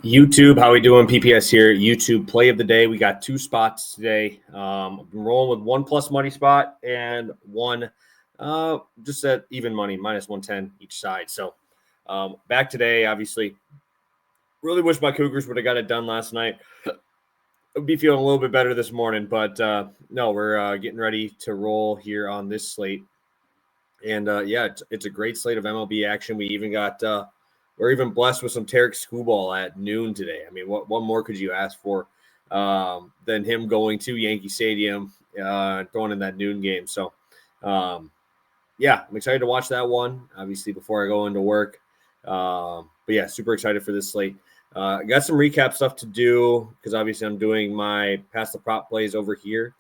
YouTube, how we doing? PPS here. YouTube play of the day. We got two spots today. I'm rolling with one plus money spot and one just at even money, minus 110 each side. So back today, obviously, really wish my Cougars would have got it done last night. I'd be feeling a little bit better this morning, but no, we're getting ready to roll here on this slate. And it's a great slate of MLB action. We even got we're even blessed with some Tarek Skubal at noon today. I mean, what more could you ask for than him going to Yankee Stadium, going in that noon game? So, I'm excited to watch that one, obviously, before I go into work. But yeah, super excited for this slate. I got some recap stuff to do because obviously I'm doing my Pass the Prop plays over here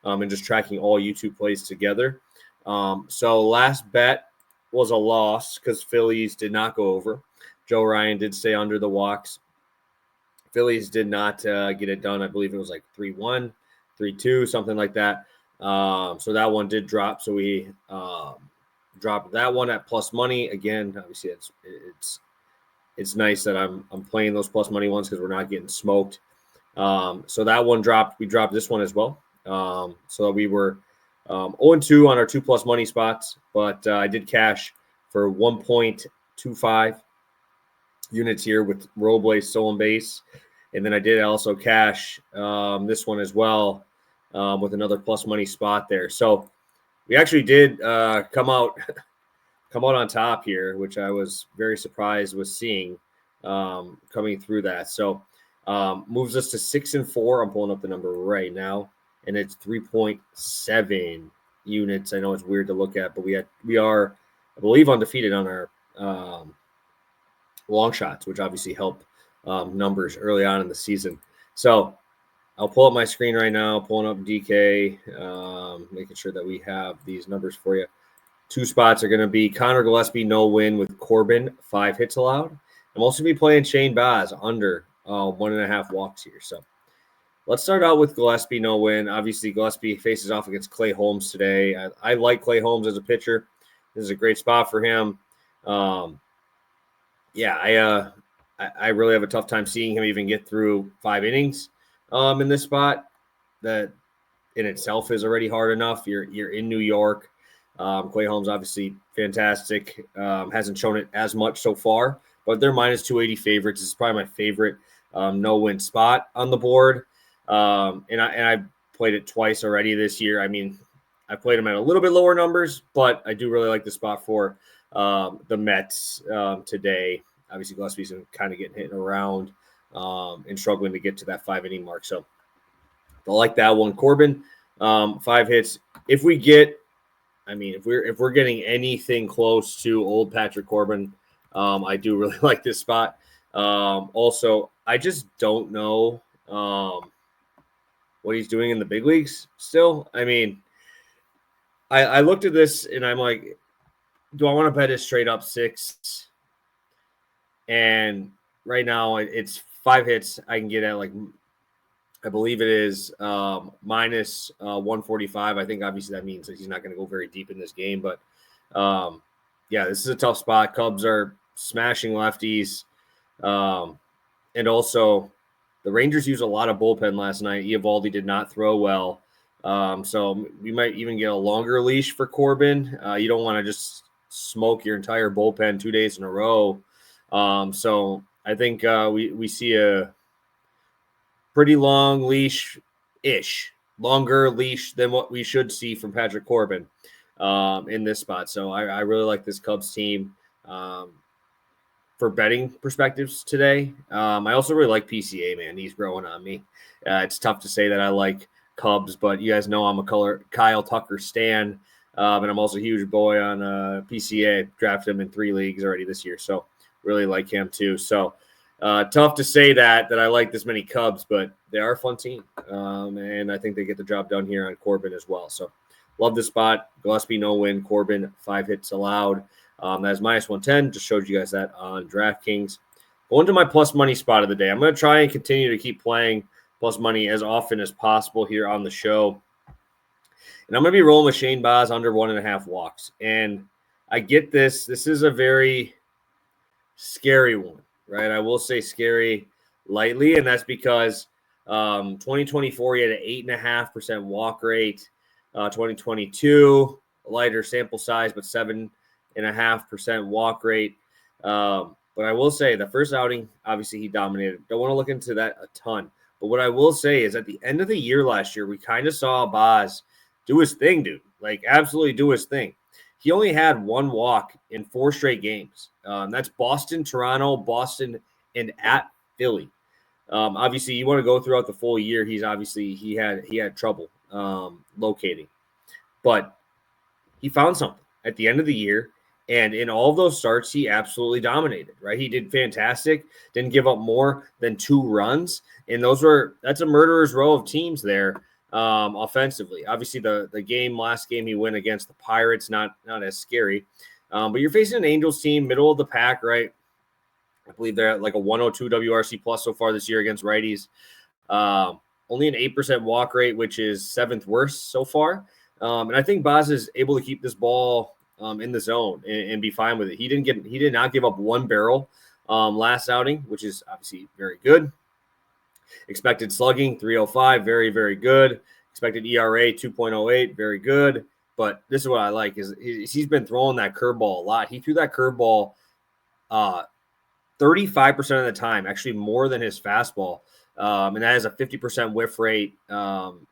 and just tracking all YouTube plays together. So last bet was a loss because Phillies did not go over. Joe Ryan did stay under the walks. Phillies did not get it done. I believe it was like 3-1, 3-2, something like that. So that one did drop. So we dropped that one at plus money. Again, obviously it's nice that I'm playing those plus money ones because we're not getting smoked. So that one dropped. We dropped this one as well. So we were 0-2 on our 2 plus money spots, but I did cash for 1.25 units here with Robles, stolen base. And then I did also cash this one as well with another plus money spot there. So we actually did come out on top here, which I was very surprised with seeing coming through that. So moves us to 6-4. I'm pulling up the number right now, and it's 3.7 units. I know it's weird to look at, but we are, I believe, undefeated on our long shots, which obviously help numbers early on in the season. So I'll pull up my screen right now, pulling up DK, making sure that we have these numbers for you. 2 spots are going to be Connor Gillespie, no win with Corbin, 5 hits allowed. I'm also going to be playing Shane Baz under 1.5 walks here. So let's start out with Gillespie, no win. Obviously, Gillespie faces off against Clay Holmes today. I like Clay Holmes as a pitcher. This is a great spot for him. I really have a tough time seeing him even get through 5 innings in this spot. That in itself is already hard enough. You're in New York. Clay Holmes, obviously fantastic. Hasn't shown it as much so far, but they're minus 280 favorites. This is probably my favorite no-win spot on the board. And I played it twice already this year. I mean, I played them at a little bit lower numbers, but I do really like the spot for the Mets today. Obviously, Gillespie's kind of getting hit around and struggling to get to that 5-inning mark. So I like that one. Corbin, 5 hits. If we're getting anything close to old Patrick Corbin, I do really like this spot. Also, I just don't know what he's doing in the big leagues still. I mean, I looked at this and I'm like, do I want to bet it straight up 6? And right now it's 5 hits. I can get at I believe it is minus 145. I think obviously that means that he's not going to go very deep in this game. But, this is a tough spot. Cubs are smashing lefties. And also the Rangers used a lot of bullpen last night. Eovaldi did not throw well. So we might even get a longer leash for Corbin. You don't want to just smoke your entire bullpen 2 days in a row. So I think we see a pretty long leash-ish, longer leash than what we should see from Patrick Corbin in this spot. So I really like this Cubs team for betting perspectives today. I also really like PCA, man. He's growing on me. It's tough to say that I like Cubs, but you guys know I'm a Kyle Tucker stan, and I'm also a huge boy on PCA. Drafted him in 3 leagues already this year, so really like him too. So tough to say that I like this many Cubs, but they are a fun team, and I think they get the job done here on Corbin as well. So love this spot. Gillespie, no win. Corbin, 5 hits allowed. That is minus 110. Just showed you guys that on DraftKings. Going to my plus money spot of the day. I'm going to try and continue to keep playing plus money as often as possible here on the show. And I'm going to be rolling with Shane Baz under 1.5 walks. And I get this. This is a very scary one, right? I will say scary. lightly, and that's because 2024 he had an 8.5% walk rate. 2022, a lighter sample size, but 7.5% walk rate. But I will say the first outing, obviously he dominated. Don't want to look into that a ton. But what I will say is at the end of the year last year, we kind of saw Baz do his thing, dude. Like absolutely do his thing. He only had one walk in 4 straight games. That's Boston, Toronto, Boston, and at Philly. Obviously, you want to go throughout the full year. He had trouble locating, but he found something at the end of the year. And in all of those starts, he absolutely dominated, right? He did fantastic, didn't give up more than 2 runs. And that's a murderer's row of teams there offensively. Obviously, the last game he went against the Pirates, not as scary. But you're facing an Angels team, middle of the pack, right? I believe they're at like a 102 WRC plus so far this year against righties. Only an 8% walk rate, which is 7th worst so far. And I think Baz is able to keep this ball in the zone and be fine with it. He did not give up 1 barrel last outing, which is obviously very good. Expected slugging 305, very, very good. Expected ERA 2.08, very good. But this is what I like is he's been throwing that curveball a lot. He threw that curveball 35% of the time, actually more than his fastball. And that has a 50% whiff rate. 1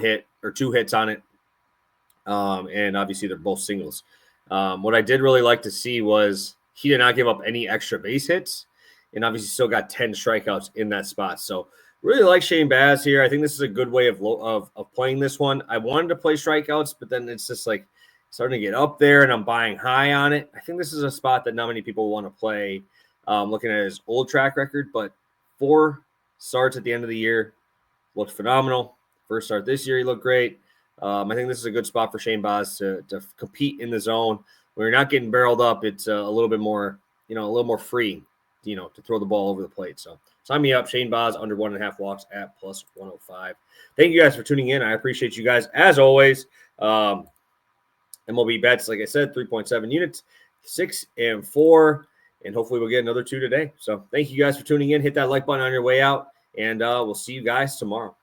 hit or 2 hits on it. And obviously they're both singles. What I did really like to see was he did not give up any extra base hits and obviously still got 10 strikeouts in that spot. So really like Shane Baz here. I think this is a good way of playing this one. I wanted to play strikeouts, but then it's just like starting to get up there and I'm buying high on it. I think this is a spot that not many people want to play looking at his old track record, but 4 starts at the end of the year looked phenomenal. First start this year, he looked great. I think this is a good spot for Shane Baz to compete in the zone. When you're not getting barreled up, it's a little bit more, a little more free, to throw the ball over the plate. So sign me up, Shane Baz, under 1.5 walks at plus 105. Thank you guys for tuning in. I appreciate you guys as always. MLB bets, like I said, 3.7 units, 6 and 4, and hopefully we'll get another 2 today. So thank you guys for tuning in. Hit that like button on your way out, and we'll see you guys tomorrow.